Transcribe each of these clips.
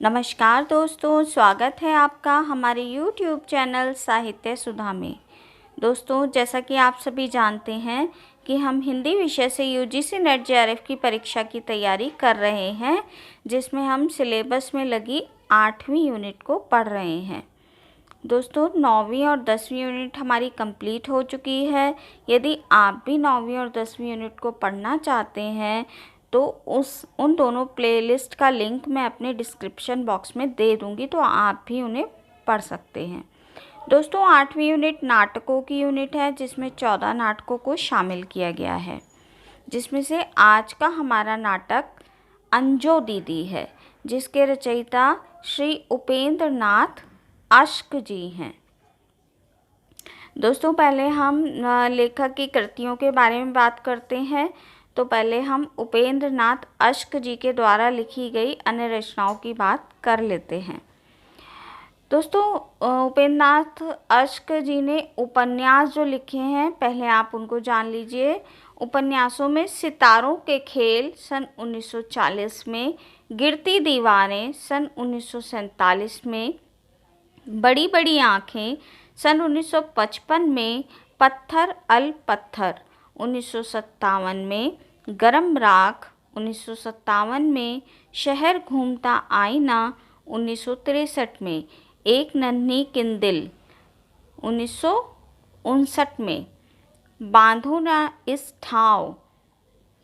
नमस्कार दोस्तों, स्वागत है आपका हमारे YouTube चैनल साहित्य सुधा में। दोस्तों, जैसा कि आप सभी जानते हैं कि हम हिंदी विषय से UGC नेट JRF की परीक्षा की तैयारी कर रहे हैं, जिसमें हम सिलेबस में लगी 8वीं यूनिट को पढ़ रहे हैं। दोस्तों, 9वीं और 10वीं यूनिट हमारी कंप्लीट हो चुकी है। यदि आप भी 9वीं और 10वीं यूनिट को पढ़ना चाहते हैं तो उन दोनों प्लेलिस्ट का लिंक मैं अपने डिस्क्रिप्शन बॉक्स में दे दूंगी, तो आप भी उन्हें पढ़ सकते हैं। दोस्तों, 8वीं यूनिट नाटकों की यूनिट है, जिसमें 14 नाटकों को शामिल किया गया है, जिसमें से आज का हमारा नाटक अंजो दीदी है, जिसके रचयिता श्री उपेंद्र नाथ अश्क जी हैं। दोस्तों, पहले हम लेखक की कृतियों के बारे में बात करते हैं। तो पहले हम उपेंद्र नाथ अश्क जी के द्वारा लिखी गई अन्य रचनाओं की बात कर लेते हैं। दोस्तों, उपेंद्र नाथ अश्क जी ने उपन्यास जो लिखे हैं, पहले आप उनको जान लीजिए। उपन्यासों में सितारों के खेल सन 1940 में, गिरती दीवारें सन 1947 में, बड़ी बड़ी आँखें सन 1955 में, पत्थर अल पत्थर 1957 में, गरम राख 1957 में, शहर घूमता आईना 1963 में, एक नन्ही किंदिल 1959 में, बांधो ना इस ठाव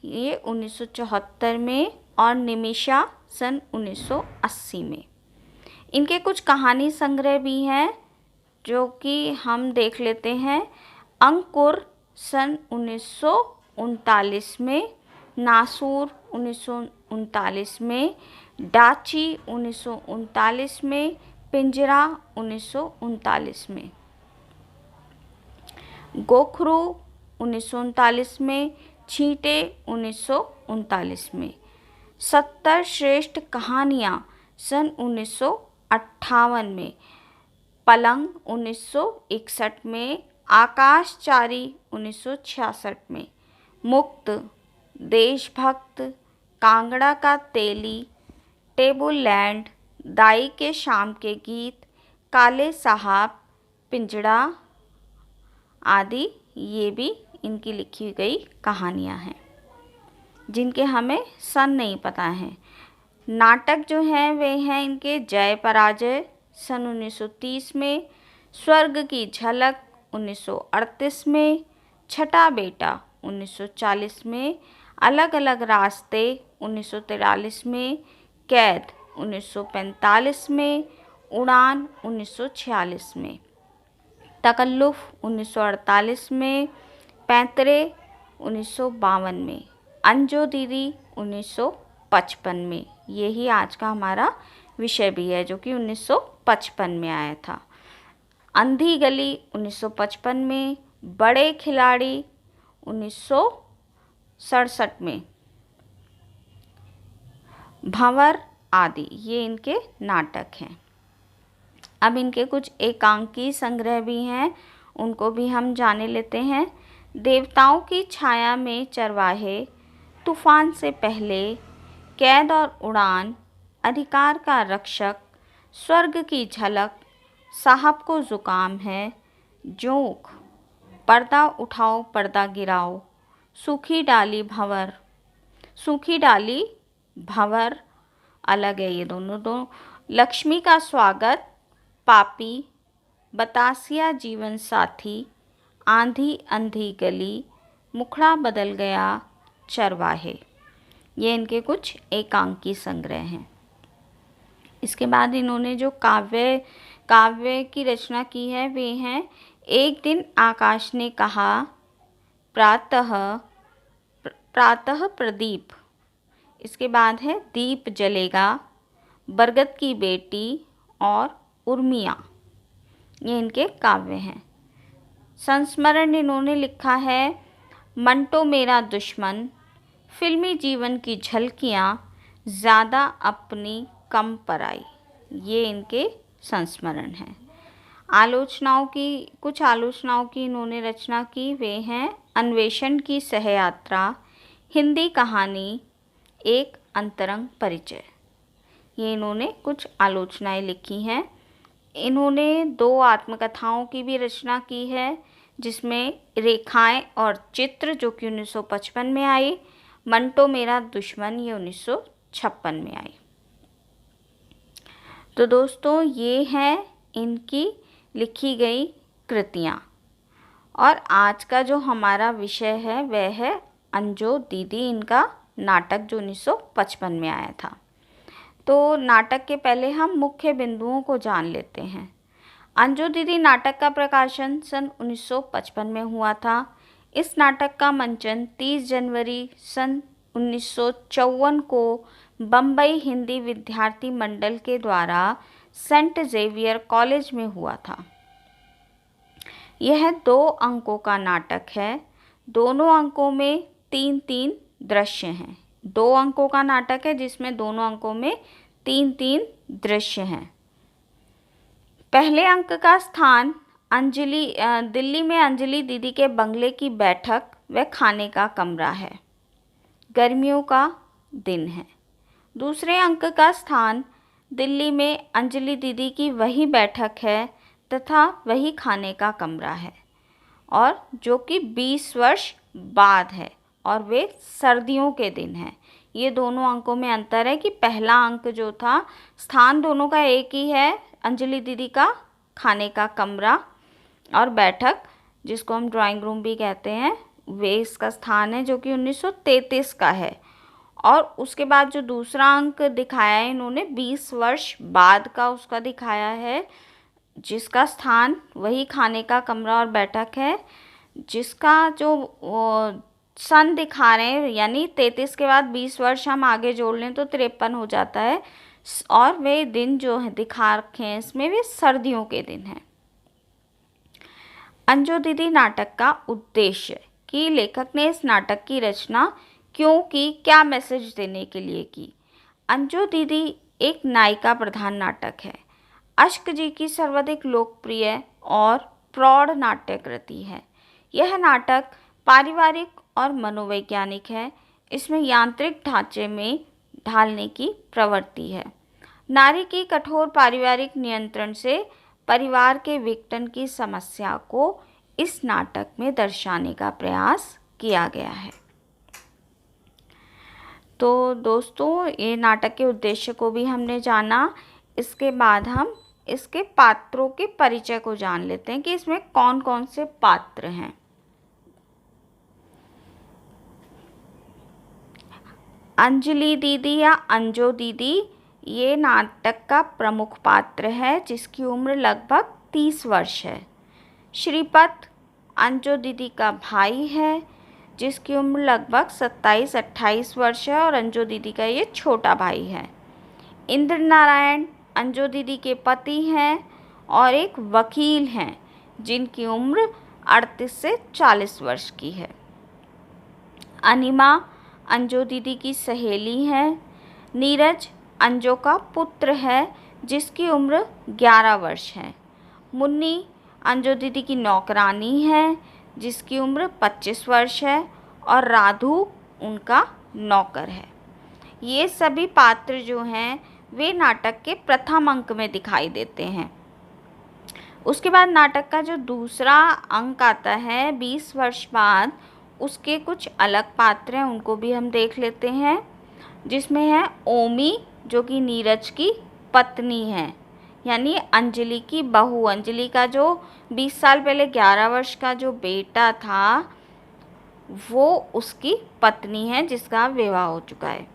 ये 1974 में, और निमिषा सन 1980 में। इनके कुछ कहानी संग्रह भी हैं जो कि हम देख लेते हैं। अंकुर सन 1939 में, नासूर 1939 में, डाची 1939 में, पिंजरा 1939 में, गोखरू 1939 में, छींटे 1939 में, 70 श्रेष्ठ कहानियाँ सन 1958 में, पलंग 1961 में, आकाशचारी 1966 में, मुक्त, देशभक्त, कांगड़ा का तेली, टेबल लैंड, दाई के शाम के गीत, काले साहब, पिंजड़ा आदि ये भी इनकी लिखी गई कहानियाँ हैं, जिनके हमें सन नहीं पता है। नाटक जो हैं वे हैं इनके जय पराजय सन 1930 में, स्वर्ग की झलक 1938 में, छठा बेटा 1940 में, अलग अलग रास्ते 1943 में, कैद 1945 में, उड़ान 1946 में, तकल्लुफ़ 1948 में, पैंतरे 1952 में, अंजो दीदी 1955 में। यही आज का हमारा विषय भी है, जो कि 1955 में आया था। अंधी गली 1955 में, बड़े खिलाड़ी 1967 में, भंवर आदि ये इनके नाटक हैं। अब इनके कुछ एकांकी संग्रह भी हैं, उनको भी हम जाने लेते हैं। देवताओं की छाया में चरवाहे, तूफान से पहले, कैद और उड़ान, अधिकार का रक्षक, स्वर्ग की झलक, साहब को जुकाम है, जोंक, पर्दा उठाओ पर्दा गिराओ, सूखी डाली भंवर, सूखी डाली भंवर अलग है ये दोनों। लक्ष्मी का स्वागत, पापी, बतासिया जीवन साथी, आंधी अंधी गली, मुखड़ा बदल गया, चरवाहे, ये इनके कुछ एकांकी संग्रह हैं। इसके बाद इन्होंने जो काव्य की रचना की है वे हैं एक दिन आकाश ने कहा, प्रातः प्रदीप। इसके बाद है दीप जलेगा, बरगद की बेटी और उर्मियाँ, ये इनके काव्य हैं। संस्मरण इन्होंने लिखा है, मंटो मेरा दुश्मन, फिल्मी जीवन की झलकियाँ, ज़्यादा अपनी कम पराई, ये इनके संस्मरण हैं। कुछ आलोचनाओं की इन्होंने रचना की, वे हैं अन्वेषण की सहयात्रा, हिंदी कहानी, एक अंतरंग परिचय। ये इन्होंने कुछ आलोचनाएं लिखी हैं। इन्होंने 2 आत्मकथाओं की भी रचना की है, जिसमें रेखाएं और चित्र, जो कि 1955 में आई। मंटो मेरा दुश्मन, ये 1956 में आई। तो दोस्तों, ये हैं इनकी लिखी गई कृतियाँ। और आज का जो हमारा विषय है वह है अंजो दीदी, इनका नाटक जो 1955 में आया था। तो नाटक के पहले हम मुख्य बिंदुओं को जान लेते हैं। अंजो दीदी नाटक का प्रकाशन सन 1955 में हुआ था। इस नाटक का मंचन 30 जनवरी सन 1954 को बम्बई हिंदी विद्यार्थी मंडल के द्वारा सेंट जेवियर कॉलेज में हुआ था। यह 2 अंकों का नाटक है। दोनों अंकों में 3-3 दृश्य हैं। 2 अंकों का नाटक है जिसमें दोनों अंकों में 3-3 दृश्य हैं। पहले अंक का स्थान दिल्ली में अंजलि दीदी के बंगले की बैठक व खाने का कमरा है। गर्मियों का दिन है। दूसरे अंक का स्थान दिल्ली में अंजलि दीदी की वही बैठक है तथा वही खाने का कमरा है, और जो कि 20 वर्ष बाद है, और वे सर्दियों के दिन हैं। ये दोनों अंकों में अंतर है कि पहला अंक जो था, स्थान दोनों का एक ही है, अंजलि दीदी का खाने का कमरा और बैठक, जिसको हम ड्राइंग रूम भी कहते हैं, वे इसका स्थान है, जो कि 1933 का है। और उसके बाद जो दूसरा अंक दिखाया है इन्होंने, 20 वर्ष बाद का उसका दिखाया है, जिसका स्थान वही खाने का कमरा और बैठक है, जिसका जो सन दिखा रहे हैं, यानी 33 के बाद 20 वर्ष हम आगे जोड़ लें तो 53 हो जाता है। और वे दिन जो है दिखा रखे हैं इसमें, वे सर्दियों के दिन हैं। अंजो दीदी नाटक का उद्देश्य कि लेखक ने इस नाटक की रचना क्यों की, क्या मैसेज देने के लिए की। अंजो दीदी एक नायिका प्रधान नाटक है। अश्क जी की सर्वाधिक लोकप्रिय और प्रौढ़ नाट्य कृति है। यह नाटक पारिवारिक और मनोवैज्ञानिक है। इसमें यांत्रिक ढांचे में ढालने की प्रवृत्ति है। नारी की कठोर पारिवारिक नियंत्रण से परिवार के विघटन की समस्या को इस नाटक में दर्शाने का प्रयास किया गया है। तो दोस्तों, ये नाटक के उद्देश्य को भी हमने जाना। इसके बाद हम इसके पात्रों के परिचय को जान लेते हैं कि इसमें कौन कौन से पात्र हैं। अंजलि दीदी या अंजो दीदी ये नाटक का प्रमुख पात्र है, जिसकी उम्र लगभग 30 वर्ष है। श्रीपत अंजो दीदी का भाई है, जिसकी उम्र लगभग 27-28 वर्ष है, और अंजो दीदी का ये छोटा भाई है। इंद्र नारायण अंजो दीदी के पति हैं और एक वकील हैं, जिनकी उम्र 38 से 40 वर्ष की है। अनिमा अंजो दीदी की सहेली है। नीरज अंजो का पुत्र है, जिसकी उम्र 11 वर्ष है। मुन्नी अंजो दीदी की नौकरानी है, जिसकी उम्र 25 वर्ष है, और राधु उनका नौकर है। ये सभी पात्र जो हैं वे नाटक के प्रथम अंक में दिखाई देते हैं। उसके बाद नाटक का जो दूसरा अंक आता है 20 वर्ष बाद, उसके कुछ अलग पात्र हैं, उनको भी हम देख लेते हैं। जिसमें है ओमी, जो कि नीरज की पत्नी है, यानी अंजलि की बहू। अंजलि का जो 20 साल पहले 11 वर्ष का जो बेटा था, वो उसकी पत्नी है, जिसका विवाह हो चुका है।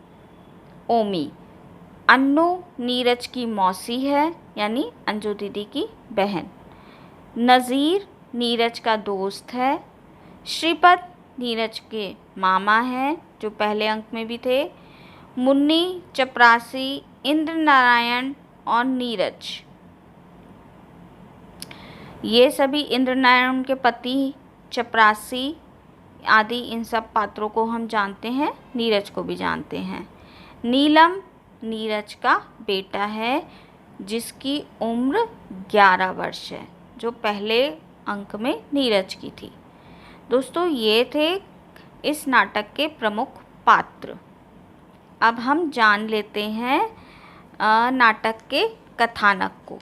ओमी। अन्नू नीरज की मौसी है, यानी अंजू दीदी की बहन। नज़ीर नीरज का दोस्त है। श्रीपत नीरज के मामा हैं, जो पहले अंक में भी थे। मुन्नी, चपरासी, इंद्र नारायण और नीरज, ये सभी इंद्र नारायण उनके पति, चपरासी आदि, इन सब पात्रों को हम जानते हैं। नीरज को भी जानते हैं। नीलम नीरज का बेटा है, जिसकी उम्र 11 वर्ष है, जो पहले अंक में नीरज की थी। दोस्तों, ये थे इस नाटक के प्रमुख पात्र। अब हम जान लेते हैं नाटक के कथानक को।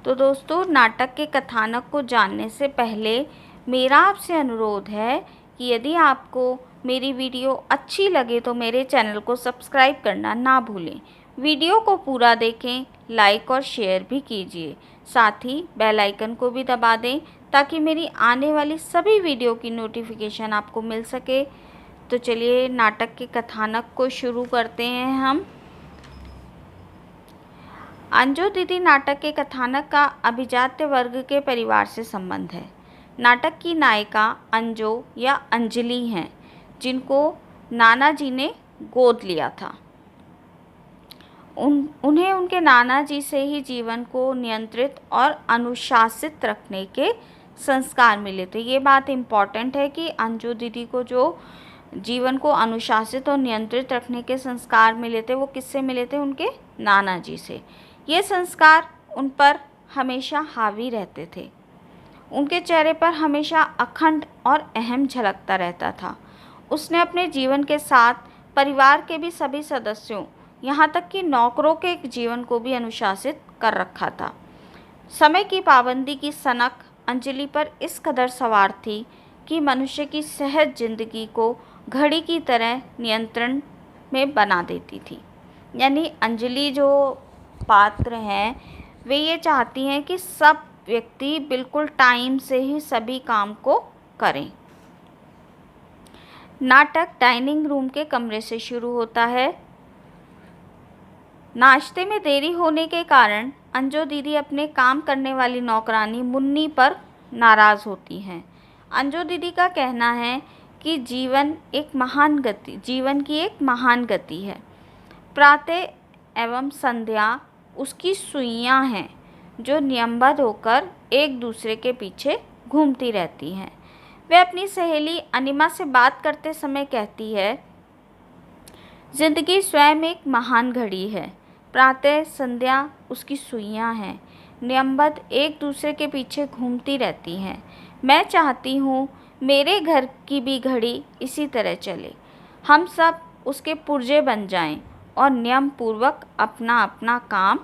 तो दोस्तों, नाटक के कथानक को जानने से पहले मेरा आपसे अनुरोध है कि यदि आपको मेरी वीडियो अच्छी लगे तो मेरे चैनल को सब्सक्राइब करना ना भूलें। वीडियो को पूरा देखें, लाइक और शेयर भी कीजिए। साथ ही बेल आइकन को भी दबा दें ताकि मेरी आने वाली सभी वीडियो की नोटिफिकेशन आपको मिल सके। तो चलिए नाटक के कथानक को शुरू करते हैं हम। अंजू दीदी नाटक के कथानक का अभिजात्य वर्ग के परिवार से संबंध है। नाटक की नायिका अंजू या अंजलि हैं, जिनको नाना जी ने गोद लिया था। उन्हें उनके नाना जी से ही जीवन को नियंत्रित और अनुशासित रखने के संस्कार मिले थे। ये बात इम्पॉर्टेंट है कि अंजू दीदी को जो जीवन को अनुशासित और नियंत्रित रखने के संस्कार मिले थे वो किससे मिले थे? उनके नाना जी से। ये संस्कार उन पर हमेशा हावी रहते थे। उनके चेहरे पर हमेशा अखंड और अहम झलकता रहता था। उसने अपने जीवन के साथ परिवार के भी सभी सदस्यों, यहाँ तक कि नौकरों के जीवन को भी अनुशासित कर रखा था। समय की पाबंदी की सनक अंजलि पर इस कदर सवार थी कि मनुष्य की सहज जिंदगी को घड़ी की तरह नियंत्रण में बना देती थी। यानी अंजलि जो पात्र हैं वे ये चाहती हैं कि सब व्यक्ति बिल्कुल टाइम से ही सभी काम को करें। नाटक डाइनिंग रूम के कमरे से शुरू होता है। नाश्ते में देरी होने के कारण अंजू दीदी अपने काम करने वाली नौकरानी मुन्नी पर नाराज़ होती हैं। अंजू दीदी का कहना है कि जीवन की एक महान गति है। प्रातः एवं संध्या उसकी सुइयां हैं जो नियमबद्ध होकर एक दूसरे के पीछे घूमती रहती हैं। वह अपनी सहेली अनिमा से बात करते समय कहती है, जिंदगी स्वयं एक महान घड़ी है। प्रातः संध्या उसकी सुइयां हैं, नियमबद्ध एक दूसरे के पीछे घूमती रहती हैं। मैं चाहती हूँ मेरे घर की भी घड़ी इसी तरह चले। हम सब उसके पुर्जे बन जाएं और नियम पूर्वक अपना अपना काम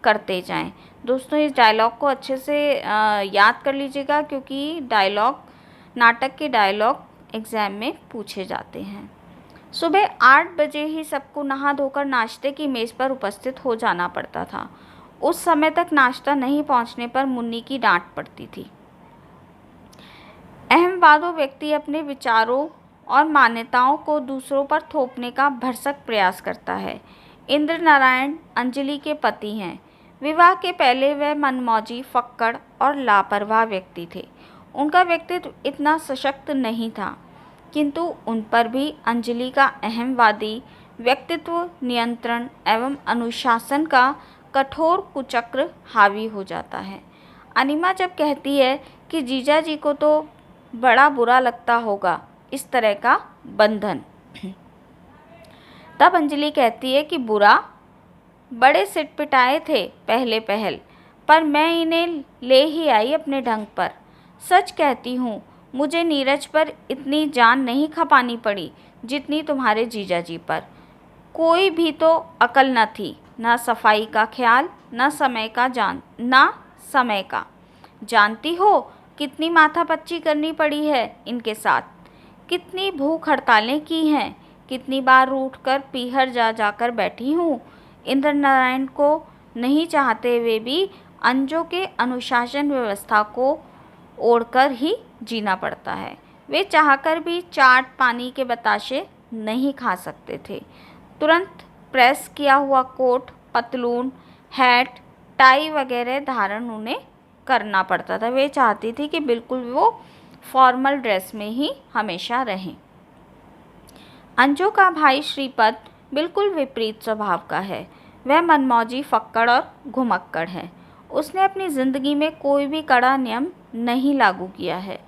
करते जाएं। दोस्तों, इस डायलॉग को अच्छे से याद कर लीजिएगा, क्योंकि नाटक के डायलॉग एग्ज़ाम में पूछे जाते हैं। सुबह 8 बजे ही सबको नहा धोकर नाश्ते की मेज़ पर उपस्थित हो जाना पड़ता था। उस समय तक नाश्ता नहीं पहुंचने पर मुन्नी की डांट पड़ती थी। अहमवादों व्यक्ति अपने विचारों और मान्यताओं को दूसरों पर थोपने का भरसक प्रयास करता है। इंद्र नारायण अंजलि के पति हैं। विवाह के पहले वह मनमौजी, फक्कड़ और लापरवाह व्यक्ति थे। उनका व्यक्तित्व इतना सशक्त नहीं था, किंतु उन पर भी अंजलि का अहमवादी व्यक्तित्व नियंत्रण एवं अनुशासन का कठोर कुचक्र हावी हो जाता है। अनिमा जब कहती है कि जीजा जी को तो बड़ा बुरा लगता होगा इस तरह का बंधन, तब अंजलि कहती है कि बुरा, बड़े सिटपिटाए थे पहले पहल, पर मैं इन्हें ले ही आई अपने ढंग पर। सच कहती हूँ, मुझे नीरज पर इतनी जान नहीं खपानी पड़ी जितनी तुम्हारे जीजा जी पर। कोई भी तो अकल न थी, ना सफाई का ख्याल, ना समय का। जानती हो कितनी माथापच्ची करनी पड़ी है इनके साथ, कितनी भूख हड़तालें की हैं, कितनी बार उठकर पीहर जाकर बैठी हूँ। इंद्र नारायण को नहीं चाहते हुए भी अंजू के अनुशासन व्यवस्था को ओढ़कर ही जीना पड़ता है। वे चाहकर भी चाट पानी के बताशे नहीं खा सकते थे। तुरंत प्रेस किया हुआ कोट, पतलून, हैट, टाई वगैरह धारण उन्हें करना पड़ता था। वे चाहती थी कि बिल्कुल वो फॉर्मल ड्रेस में ही हमेशा रहें। अंजू का भाई श्रीपद बिल्कुल विपरीत स्वभाव का है। वह मनमौजी, फक्कड़ और घुमक्कड़ है। उसने अपनी ज़िंदगी में कोई भी कड़ा नियम नहीं लागू किया है।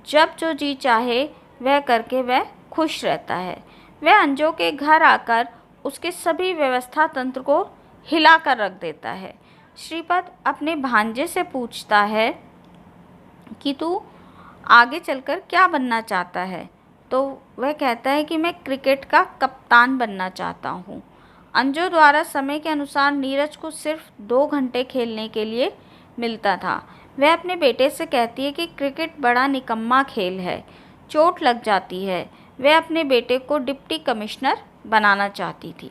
जब जो जी चाहे वह करके वह खुश रहता है। वह अंजू के घर आकर उसके सभी व्यवस्था तंत्र को हिला कर रख देता है। श्रीपद अपने भांजे से पूछता है कि तू आगे चलकर क्या बनना चाहता है, तो वह कहता है कि मैं क्रिकेट का कप्तान बनना चाहता हूँ। अंजू द्वारा समय के अनुसार नीरज को सिर्फ 2 घंटे खेलने के लिए मिलता था। वह अपने बेटे से कहती है कि क्रिकेट बड़ा निकम्मा खेल है, चोट लग जाती है। वह अपने बेटे को डिप्टी कमिश्नर बनाना चाहती थी।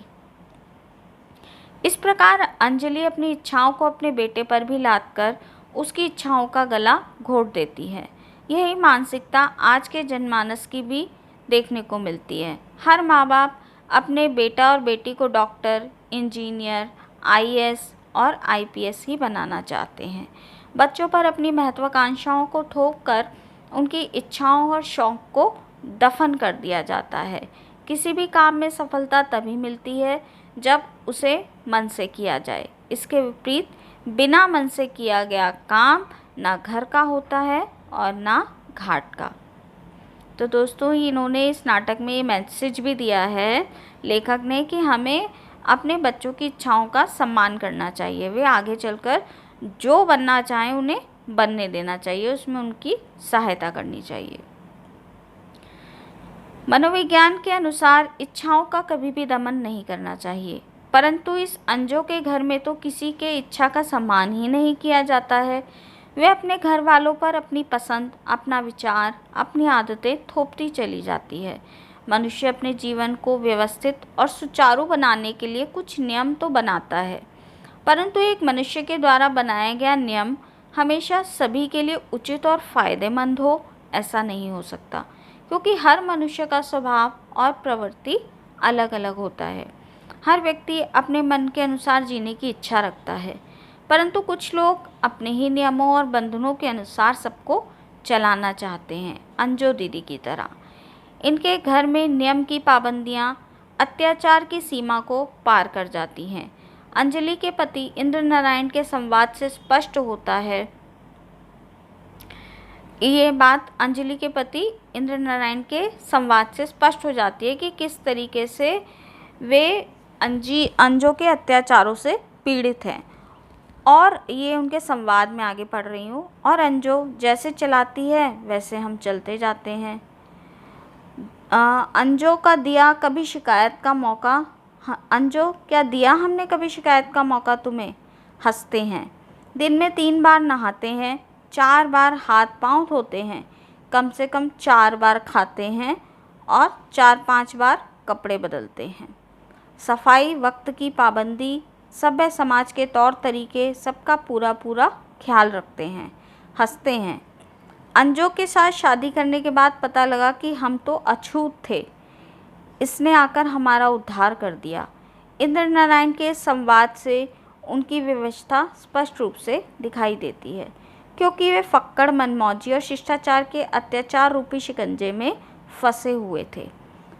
इस प्रकार अंजलि अपनी इच्छाओं को अपने बेटे पर भी लादकर उसकी इच्छाओं का गला घोट देती है। यही मानसिकता आज के जनमानस की भी देखने को मिलती है। हर माँ बाप अपने बेटा और बेटी को डॉक्टर, इंजीनियर, आईएएस और आईपीएस ही बनाना चाहते हैं। बच्चों पर अपनी महत्वाकांक्षाओं को थोप कर उनकी इच्छाओं और शौक को दफन कर दिया जाता है। किसी भी काम में सफलता तभी मिलती है जब उसे मन से किया जाए। इसके विपरीत बिना मन से किया गया काम ना घर का होता है और ना घाट का। तो दोस्तों, इन्होंने इस नाटक में ये मैसेज भी दिया है लेखक ने कि हमें अपने बच्चों की इच्छाओं का सम्मान करना चाहिए। वे आगे चलकर जो बनना चाहें उन्हें बनने देना चाहिए, उसमें उनकी सहायता करनी चाहिए। मनोविज्ञान के अनुसार इच्छाओं का कभी भी दमन नहीं करना चाहिए, परंतु इस अंजू के घर में तो किसी के इच्छा का सम्मान ही नहीं किया जाता है। वे अपने घर वालों पर अपनी पसंद, अपना विचार, अपनी आदतें थोपती चली जाती है। मनुष्य अपने जीवन को व्यवस्थित और सुचारू बनाने के लिए कुछ नियम तो बनाता है, परंतु एक मनुष्य के द्वारा बनाया गया नियम हमेशा सभी के लिए उचित और फायदेमंद हो, ऐसा नहीं हो सकता, क्योंकि हर मनुष्य का स्वभाव और प्रवृत्ति अलग अलग होता है। हर व्यक्ति अपने मन के अनुसार जीने की इच्छा रखता है, परंतु कुछ लोग अपने ही नियमों और बंधनों के अनुसार सबको चलाना चाहते हैं, अंजू दीदी की तरह। इनके घर में नियम की पाबंदियां अत्याचार की सीमा को पार कर जाती हैं। अंजलि के पति इंद्र नारायण के संवाद से स्पष्ट होता है, ये बात अंजलि के पति इंद्र नारायण के संवाद से स्पष्ट हो जाती है कि किस तरीके से वे अंजू के अत्याचारों से पीड़ित हैं। और ये उनके संवाद में आगे पढ़ रही हूँ। और अंजू जैसे चलाती है वैसे हम चलते जाते हैं। अंजू का दिया कभी शिकायत का मौका, अंजू क्या दिया हमने कभी शिकायत का मौका तुम्हें? हंसते हैं। दिन में 3 बार नहाते हैं, 4 बार हाथ पांव धोते हैं, कम से कम 4 बार खाते हैं और 4-5 बार कपड़े बदलते हैं। सफाई, वक्त की पाबंदी, सभ्य समाज के तौर तरीके, सबका पूरा पूरा ख्याल रखते हैं। हंसते हैं। अंजू के साथ शादी करने के बाद पता लगा कि हम तो अछूत थे, इसने आकर हमारा उद्धार कर दिया। इंद्र नारायण के संवाद से उनकी व्यवस्था स्पष्ट रूप से दिखाई देती है, क्योंकि वे फक्कड़, मनमौजी और शिष्टाचार के अत्याचार रूपी शिकंजे में फंसे हुए थे।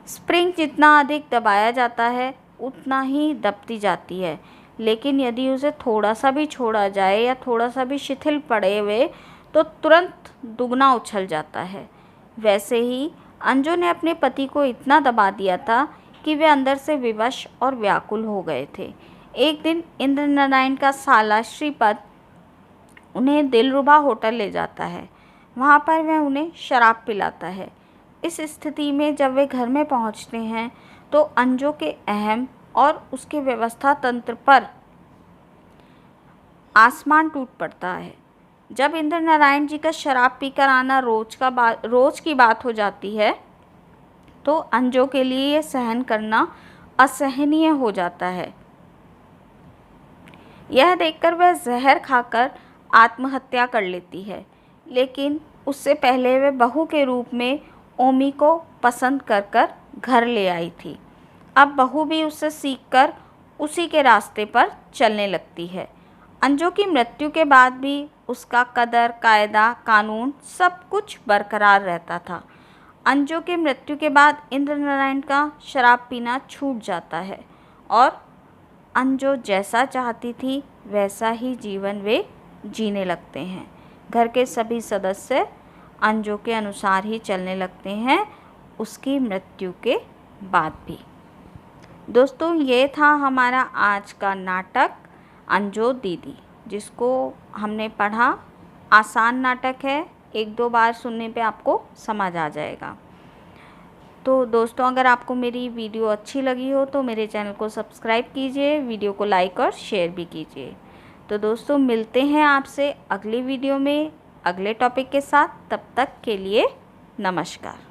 स्प्रिंग जितना अधिक दबाया जाता है उतना ही दबती जाती है, लेकिन यदि उसे थोड़ा सा भी छोड़ा जाए या थोड़ा सा भी शिथिल पड़े हुए तो तुरंत दुगना उछल जाता है। वैसे ही अंजू ने अपने पति को इतना दबा दिया था कि वे अंदर से विवश और व्याकुल हो गए थे। एक दिन इंद्र नारायण का साला श्रीपद उन्हें दिलरुबा होटल ले जाता है। वहाँ पर वह उन्हें शराब पिलाता है। इस स्थिति में जब वे घर में पहुँचते हैं तो अंजू के अहम और उसके व्यवस्था तंत्र पर आसमान टूट पड़ता है। जब इंद्र नारायण जी का शराब पीकर आना रोज की बात हो जाती है तो अंजू के लिए यह सहन करना असहनीय हो जाता है। यह देखकर वह जहर खाकर आत्महत्या कर लेती है, लेकिन उससे पहले वह बहू के रूप में ओमी को पसंद कर घर ले आई थी। अब बहू भी उससे सीखकर उसी के रास्ते पर चलने लगती है। अंजू की मृत्यु के बाद भी उसका कदर, कायदा, कानून सब कुछ बरकरार रहता था। अंजू की मृत्यु के बाद इंद्र नारायण का शराब पीना छूट जाता है और अंजू जैसा चाहती थी वैसा ही जीवन वे जीने लगते हैं। घर के सभी सदस्य अंजू के अनुसार ही चलने लगते हैं, उसकी मृत्यु के बाद भी। दोस्तों, ये था हमारा आज का नाटक अंजू दीदी, जिसको हमने पढ़ा। आसान नाटक है, 1-2 बार सुनने पे आपको समझ आ जाएगा। तो दोस्तों, अगर आपको मेरी वीडियो अच्छी लगी हो तो मेरे चैनल को सब्सक्राइब कीजिए, वीडियो को लाइक और शेयर भी कीजिए। तो दोस्तों, मिलते हैं आपसे अगली वीडियो में अगले टॉपिक के साथ। तब तक के लिए नमस्कार।